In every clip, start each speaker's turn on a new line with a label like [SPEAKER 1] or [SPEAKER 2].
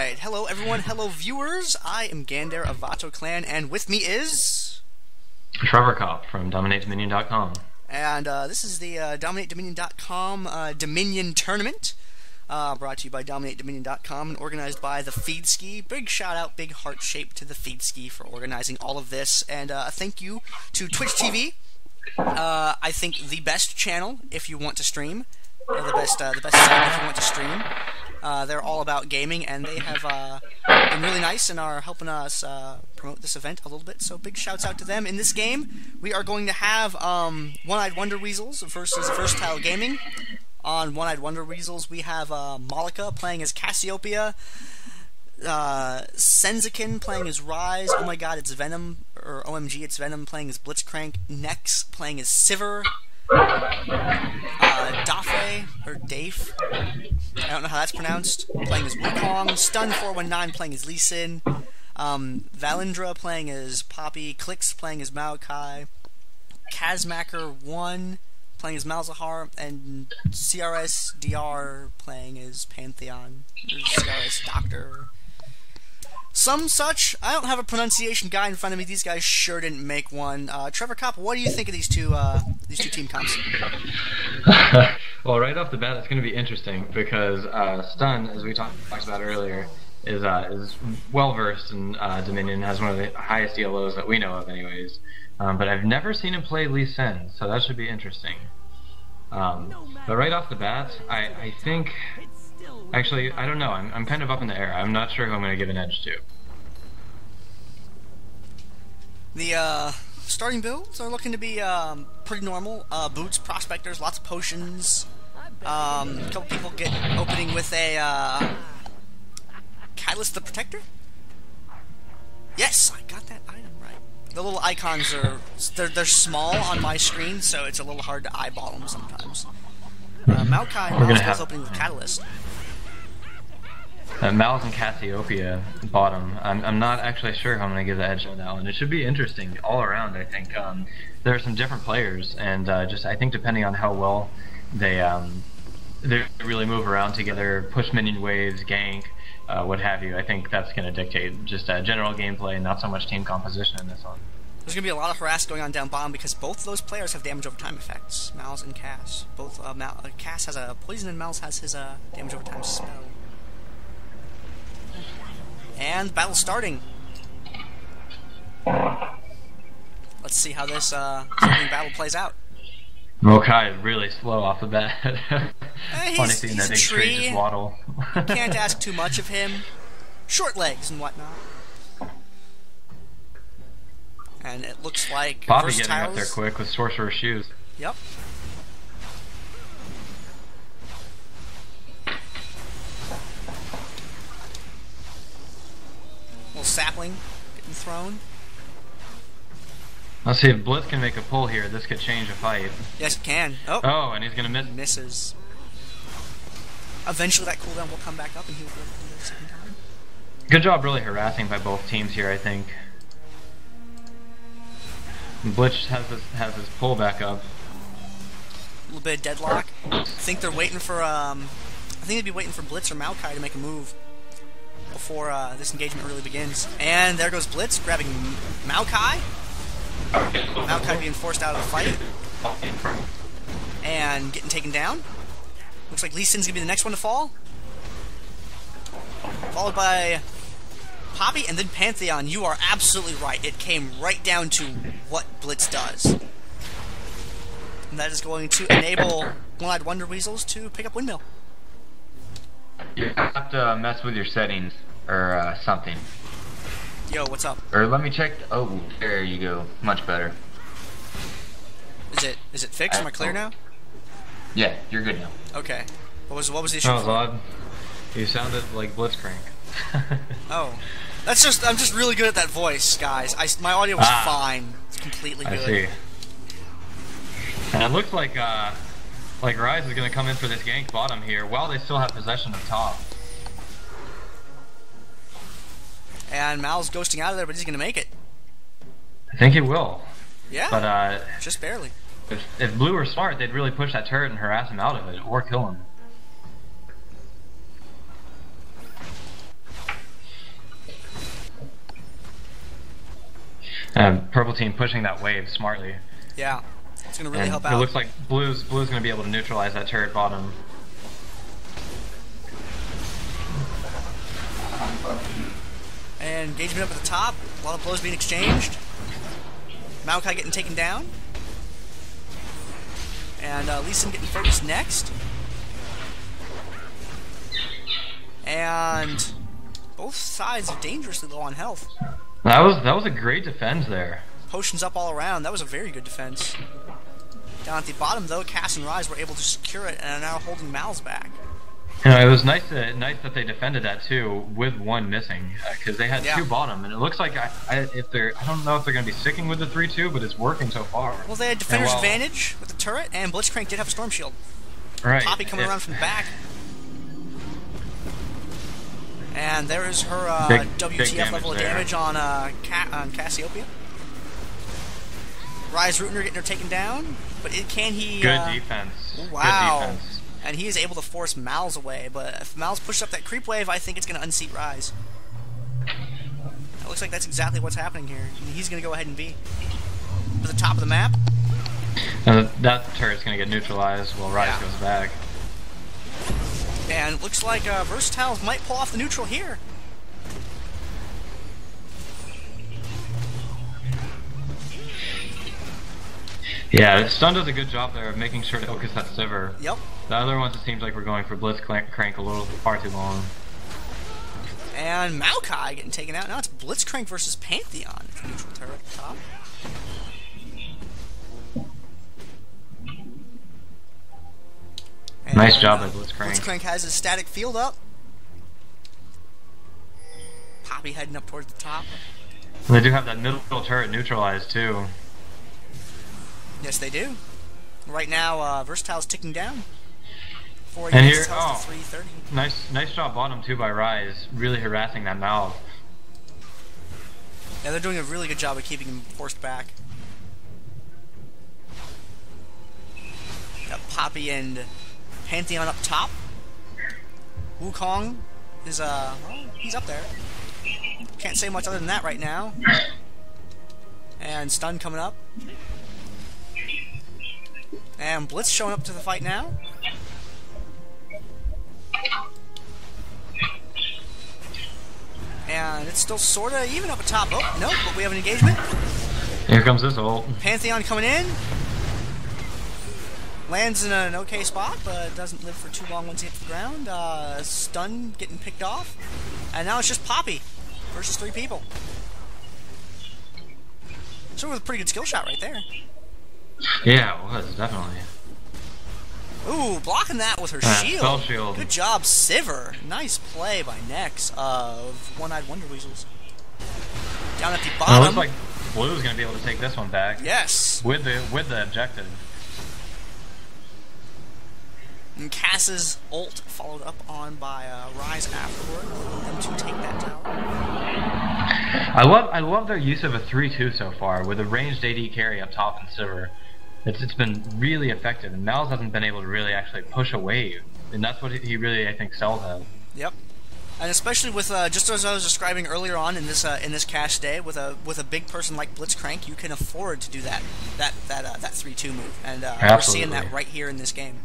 [SPEAKER 1] Alright, hello everyone, hello viewers. I am Gander of Vato Clan, and with me is...
[SPEAKER 2] Trevor Kopp from DominateDominion.com.
[SPEAKER 1] And this is the DominateDominion.com Dominion Tournament, brought to you by DominateDominion.com and organized by the Feedski. Big shout out, big heart shape to the Feedski for organizing all of this, and a thank you to Twitch TV. I think the best channel if you want to stream, or the best site if you want to stream. They're all about gaming, and they have been really nice and are helping us promote this event a little bit, so big shouts out to them. In this game, we are going to have Eyed Wonder Weasels versus Versitile Gaming. On Eyed Wonder Weasels, we have mollica playing as Cassiopeia, Senzaiken playing as Ryze, oh my god, it's Venom, or OMG, it's Venom playing as Blitzcrank, Nex playing as Sivir, Dafe, or Dafe, I don't know how that's pronounced, playing as Wukong, Stun419 playing as Lee Sin, Valindra playing as Poppy, Qlix playing as Maokai, crsDr playing as Malzahar, and crsDr playing as Pantheon, or crsDr. Some such. I don't have a pronunciation guide in front of me. These guys sure didn't make one. Trevor Kopp, what do you think of these two team comps?
[SPEAKER 2] Well, right off the bat, it's going to be interesting because Stun, as we talked about earlier, is well versed in Dominion, has one of the highest ELOs that we know of, anyways. But I've never seen him play Lee Sin, so that should be interesting. But right off the bat, I think. Actually, I don't know. I'm kind of up in the air. I'm not sure who I'm going to give an edge to.
[SPEAKER 1] The starting builds are looking to be pretty normal. Boots, prospectors, lots of potions. A couple people get opening with a Catalyst the Protector. Yes, I got that item right. The little icons are they're small on my screen, so it's a little hard to eyeball them sometimes. Maokai is opening with Catalyst.
[SPEAKER 2] Malz and Cassiopeia bottom. I'm not actually sure how I'm going to give the edge on that one. It should be interesting all around, I think. There are some different players, and I think depending on how well they really move around together, push minion waves, gank, what have you, I think that's going to dictate just general gameplay and not so much team composition in this one.
[SPEAKER 1] There's going to be a lot of harass going on down bottom because both of those players have damage over time effects, Malz and Kass. Both Kass has a poison and Malz has his damage over time spell. And battle's starting. Let's see how this opening battle plays out.
[SPEAKER 2] Maokai is really slow off the bat. Funny seeing that big tree just waddle.
[SPEAKER 1] Can't ask too much of him. Short legs and whatnot. And it looks like
[SPEAKER 2] Poppy getting up there quick with Sorcerer's Shoes.
[SPEAKER 1] Yep. Little sapling getting thrown.
[SPEAKER 2] Let's see if Blitz can make a pull here. This could change a fight.
[SPEAKER 1] Yes, it can. Oh,
[SPEAKER 2] and he's gonna miss.
[SPEAKER 1] Misses. Eventually, that cooldown will come back up, and he'll go the second time.
[SPEAKER 2] Good job, really harassing by both teams here, I think. Blitz has his pull back up.
[SPEAKER 1] A little bit of deadlock. I think they're waiting for I think they'd be waiting for Blitz or Maokai to make a move before this engagement really begins. And there goes Blitz grabbing Maokai. Maokai being forced out of the fight and getting taken down. Looks like Lee Sin's gonna be the next one to fall, followed by Poppy and then Pantheon. You are absolutely right. It came right down to what Blitz does. And that is going to enable Eyed Wonder Weasels to pick up Windmill.
[SPEAKER 2] You have to mess with your settings or something.
[SPEAKER 1] Yo, what's up?
[SPEAKER 2] Or let me check. Oh, there you go. Much better.
[SPEAKER 1] Is it fixed? Am I clear now?
[SPEAKER 2] Yeah, you're good now.
[SPEAKER 1] Okay. What was the issue?
[SPEAKER 2] That was odd. You sounded like Blitzcrank.
[SPEAKER 1] Oh. I'm just really good at that voice, guys. My audio was fine. It's completely good.
[SPEAKER 2] I see. And it looks like Ryze is going to come in for this gank bottom here while they still have possession of top.
[SPEAKER 1] And Mal's ghosting out of there, but he's going to make it.
[SPEAKER 2] I think he will.
[SPEAKER 1] Yeah.
[SPEAKER 2] But
[SPEAKER 1] just barely.
[SPEAKER 2] If Blue were smart, they'd really push that turret and harass him out of it, or kill him. Purple team pushing that wave smartly.
[SPEAKER 1] Yeah, it's gonna really help out.
[SPEAKER 2] It looks like Blue's gonna be able to neutralize that turret bottom.
[SPEAKER 1] And engagement up at the top. A lot of blows being exchanged. Maokai getting taken down. And Lee Sin getting focused next. And both sides are dangerously low on health.
[SPEAKER 2] That was a great defense there.
[SPEAKER 1] Potions up all around. That was a very good defense. Down at the bottom, though, Kass and Ryze were able to secure it and are now holding Mal's back.
[SPEAKER 2] You know, it was nice that they defended that too with one missing, because they had two bottom, and it looks like I don't know if they're going to be sticking with the 3-2, but it's working so far.
[SPEAKER 1] Well, they had defender's advantage with the turret, and Blitzcrank did have a storm shield.
[SPEAKER 2] Right.
[SPEAKER 1] Poppy coming around from the back. And there is her WTF level of damage on Cassiopeia. Ryze Rutner getting her taken down, but can he...
[SPEAKER 2] Good defense.
[SPEAKER 1] Wow.
[SPEAKER 2] Good defense.
[SPEAKER 1] And he is able to force Mal's away, but if Mal's pushes up that creep wave, I think it's going to unseat Ryze. It looks like that's exactly what's happening here. And he's going to go ahead and be to the top of the map.
[SPEAKER 2] That turret's going to get neutralized while Ryze goes back.
[SPEAKER 1] And it looks like Versitile might pull off the neutral here.
[SPEAKER 2] Yeah, Stun does a good job there of making sure to focus that Sivir.
[SPEAKER 1] Yep.
[SPEAKER 2] The other ones, it seems like we're going for Blitzcrank a little far too long.
[SPEAKER 1] And Maokai getting taken out. Now it's Blitzcrank versus Pantheon. It's a neutral turret at the top. And,
[SPEAKER 2] nice job by Blitzcrank.
[SPEAKER 1] Blitzcrank has his static field up. Poppy heading up towards the top.
[SPEAKER 2] And they do have that middle turret neutralized too.
[SPEAKER 1] Yes, they do. Right now, Versitile's ticking down.
[SPEAKER 2] And here,
[SPEAKER 1] 330.
[SPEAKER 2] nice job bottom too by Ryze, really harassing that Mal.
[SPEAKER 1] Yeah, they're doing a really good job of keeping him forced back. Got Poppy and Pantheon up top. Wukong is well, he's up there. Can't say much other than that right now. And Stun coming up. And Blitz showing up to the fight now. And it's still sorta even up at top. Oh, no, but we have an engagement.
[SPEAKER 2] Here comes this ult.
[SPEAKER 1] Pantheon coming in. Lands in an okay spot, but doesn't live for too long once he hits the ground. Stun getting picked off. And now it's just Poppy versus 3 people. So with a pretty good skill shot right there.
[SPEAKER 2] Yeah, it was, definitely.
[SPEAKER 1] Ooh, blocking that with her shield.
[SPEAKER 2] Spell shield.
[SPEAKER 1] Good job, Sivir. Nice play by Nex of Eyed Wonder Weasels. Down at the bottom.
[SPEAKER 2] It looks like Blue's going to be able to take this one back.
[SPEAKER 1] Yes.
[SPEAKER 2] With the objective.
[SPEAKER 1] And Kass's ult followed up on by Ryze afterward, them to take that tower.
[SPEAKER 2] I love their use of a 3-2 so far, with a ranged AD carry up top and Sivir. It's been really effective, and Malz hasn't been able to really actually push a wave, and that's what he really, I think, sells at.
[SPEAKER 1] Yep. And especially with just as I was describing earlier on in this cash day, with a big person like Blitzcrank, you can afford to do that 3-2 move, and we're seeing that right here in this game.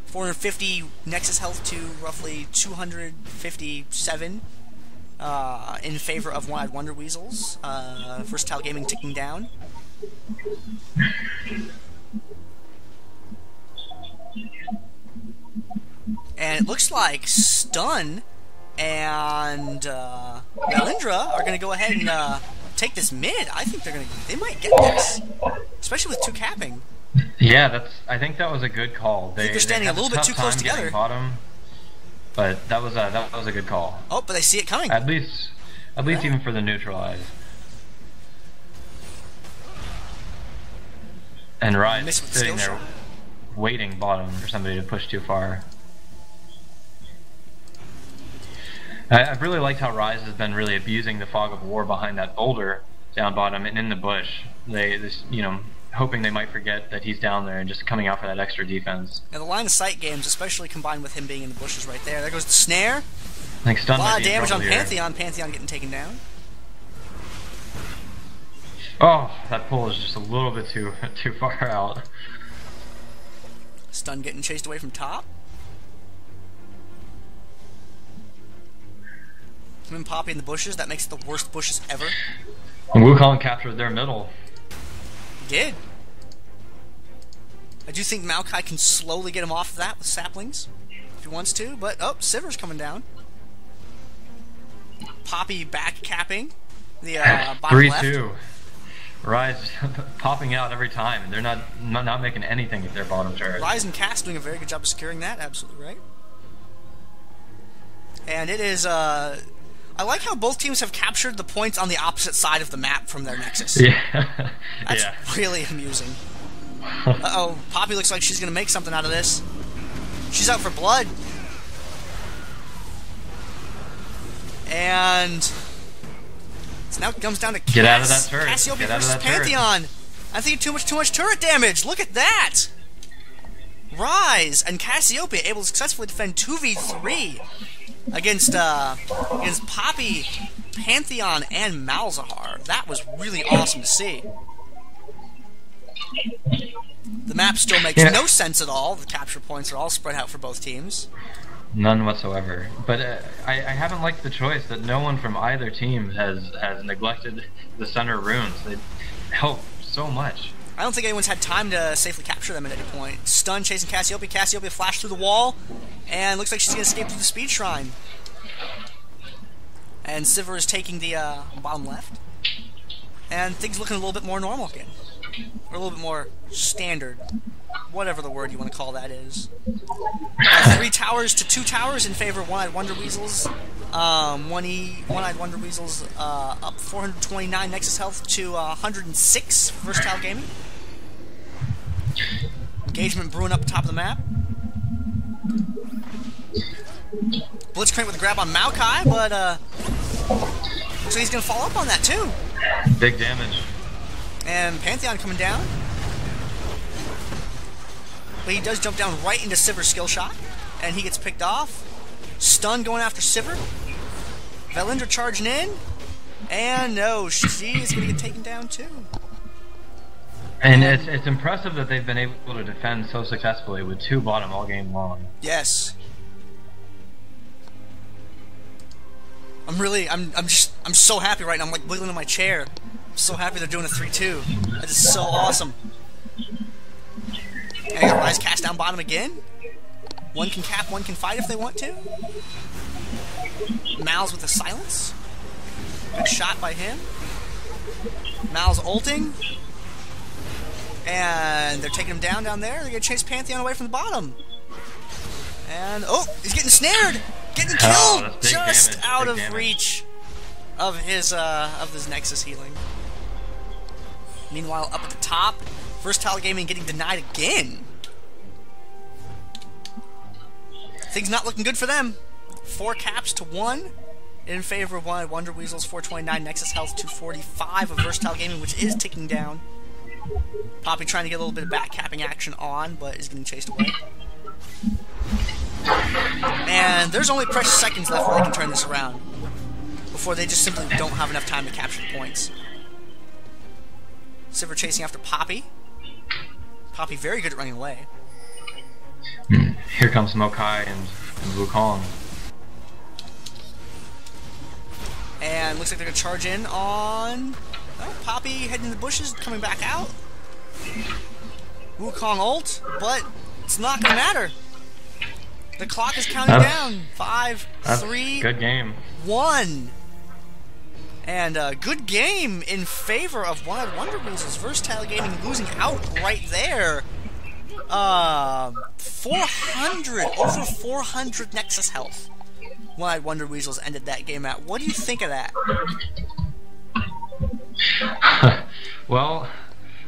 [SPEAKER 1] 450 Nexus health to roughly 257 in favor of Eyed Wonder Weasels. Versitile Gaming ticking down. And it looks like Stun and Valindra are going to go ahead and take this mid. I think they might get this, especially with 2 capping.
[SPEAKER 2] Yeah, I think that was a good call.
[SPEAKER 1] They're standing a little bit too close together.
[SPEAKER 2] Bottom, but that was a good call.
[SPEAKER 1] Oh, but they see it coming.
[SPEAKER 2] At least even for the neutralize. And Ryze sitting there waiting bottom for somebody to push too far. I've really liked how Ryze has been really abusing the fog of war behind that boulder down bottom and in the bush. Hoping they might forget that he's down there and just coming out for that extra defense.
[SPEAKER 1] And the line of sight games, especially combined with him being in the bushes right there. There goes the snare.
[SPEAKER 2] Like Stun
[SPEAKER 1] a lot of damage on Pantheon. Pantheon getting taken down.
[SPEAKER 2] Oh, that pull is just a little bit too far out.
[SPEAKER 1] Stun getting chased away from top. Him and Poppy in the bushes, that makes it the worst bushes ever.
[SPEAKER 2] And Wukong captured their middle.
[SPEAKER 1] He did. I do think Maokai can slowly get him off of that with saplings, if he wants to, but, oh, Sivir's coming down. Poppy back capping the bottom left.
[SPEAKER 2] 3-2. Ryze popping out every time, and they're not making anything at their bottom turret.
[SPEAKER 1] Ryze and Kass doing a very good job of securing that, absolutely right. And it is, I like how both teams have captured the points on the opposite side of the map from their nexus.
[SPEAKER 2] Yeah.
[SPEAKER 1] That's really amusing. Uh-oh, Poppy looks like she's going to make something out of this. She's out for blood. And so now it comes down to Kass.
[SPEAKER 2] Get out of that turret.
[SPEAKER 1] Cassiopeia versus Pantheon. I think too much turret damage. Look at that. Ryze and Cassiopeia able to successfully defend 2v3 against Poppy, Pantheon, and Malzahar. That was really awesome to see. The map still makes no sense at all. The capture points are all spread out for both teams.
[SPEAKER 2] None whatsoever. But I haven't liked the choice that no one from either team has neglected the center runes. They help so much.
[SPEAKER 1] I don't think anyone's had time to safely capture them at any point. Stun chasing Cassiopeia. Cassiopeia flashed through the wall, and looks like she's going to escape through the speed shrine. And Sivir is taking the bottom left. And things looking a little bit more normal again. Or a little bit more standard. Whatever the word you want to call that is. 3 towers to 2 towers in favor of One-Eyed Wonder Weasels. One-Eyed Wonder Weasels up 429 Nexus health to 106 Versitile Gaming. Engagement brewing up the top of the map. Blitzcrank with a grab on Maokai, but looks like he's going to follow up on that too.
[SPEAKER 2] Big damage.
[SPEAKER 1] And Pantheon coming down. But he does jump down right into Sivir's skill shot. And he gets picked off. Stun going after Sivir. Valindra charging in. And no, she is going to get taken down too.
[SPEAKER 2] And it's impressive that they've been able to defend so successfully with 2 bottom all game long.
[SPEAKER 1] Yes. I'm so happy right now. I'm like wiggling in my chair. I'm so happy they're doing a 3-2. That is so awesome. And I got Ryze cast down bottom again. One can cap, one can fight if they want to. Mal's with a silence. Good shot by him. Mal's ulting. And they're taking him down there. They're going to chase Pantheon away from the bottom. And, oh, he's getting snared. Getting killed just out of reach of his Nexus healing. Meanwhile, up at the top, Versitile Gaming getting denied again. Things not looking good for them. 4 caps to 1 in favor of One-Eyed Wonder Weasels. 429 Nexus health to 45 of Versitile Gaming, which is ticking down. Poppy trying to get a little bit of back capping action on, but is getting chased away. And there's only precious seconds left where they can turn this around before they just simply don't have enough time to capture the points. Sivir chasing after Poppy. Poppy very good at running away.
[SPEAKER 2] Here comes Maokai and Wukong.
[SPEAKER 1] And looks like they're going to charge in on... Oh, Poppy heading in the bushes, coming back out. Wukong ult, but it's not going to matter. The clock is counting down. 5, 3,
[SPEAKER 2] good game.
[SPEAKER 1] 1. And good game in favor of One-Eyed Wonder Weasels. Versitile Gaming losing out right there. 400, over 400 Nexus health. One-Eyed Wonder Weasels ended that game at. What do you think of that?
[SPEAKER 2] Well,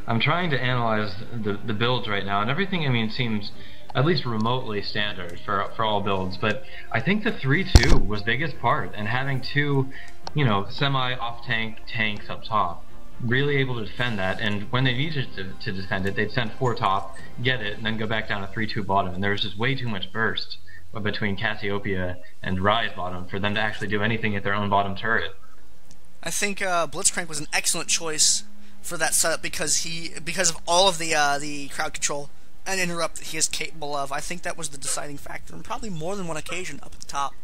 [SPEAKER 2] I'm trying to analyze the builds right now, and everything, I mean, seems at least remotely standard for all builds, but I think the 3-2 was biggest part, and having 2, you know, semi-off-tank tanks up top, really able to defend that, and when they needed to defend it, they'd send 4 top, get it, and then go back down to 3-2 bottom, and there was just way too much burst between Cassiopeia and Ryze bottom for them to actually do anything at their own bottom turret.
[SPEAKER 1] I think Blitzcrank was an excellent choice for that setup because of all of the crowd control and interrupt that he is capable of. I think that was the deciding factor, and probably more than one occasion up at the top.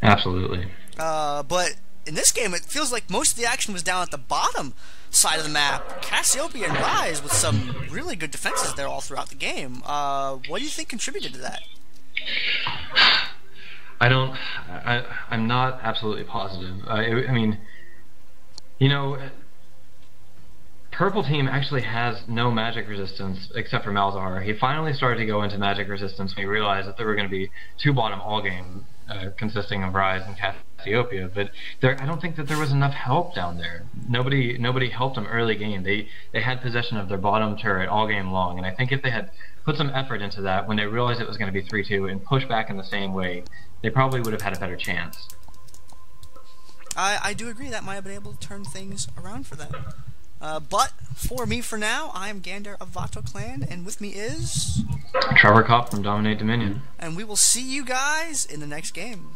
[SPEAKER 2] Absolutely.
[SPEAKER 1] But in this game, it feels like most of the action was down at the bottom side of the map. Cassiopeia and Ryze with some really good defenses there all throughout the game. What do you think contributed to that?
[SPEAKER 2] I'm not absolutely positive. I mean, you know, Purple Team actually has no magic resistance except for Malzahar. He finally started to go into magic resistance when he realized that there were going to be two bottom all game consisting of Ryze and Cassiopeia, but I don't think that there was enough help down there. Nobody helped them early game. They had possession of their bottom turret all game long, and I think if they had put some effort into that when they realized it was going to be 3-2 and push back in the same way, they probably would have had a better chance.
[SPEAKER 1] I do agree that might have been able to turn things around for them. But for me, for now, I am Gander of Vato Clan, and with me is
[SPEAKER 2] Trevor Kopp from DominateDominion.
[SPEAKER 1] And we will see you guys in the next game.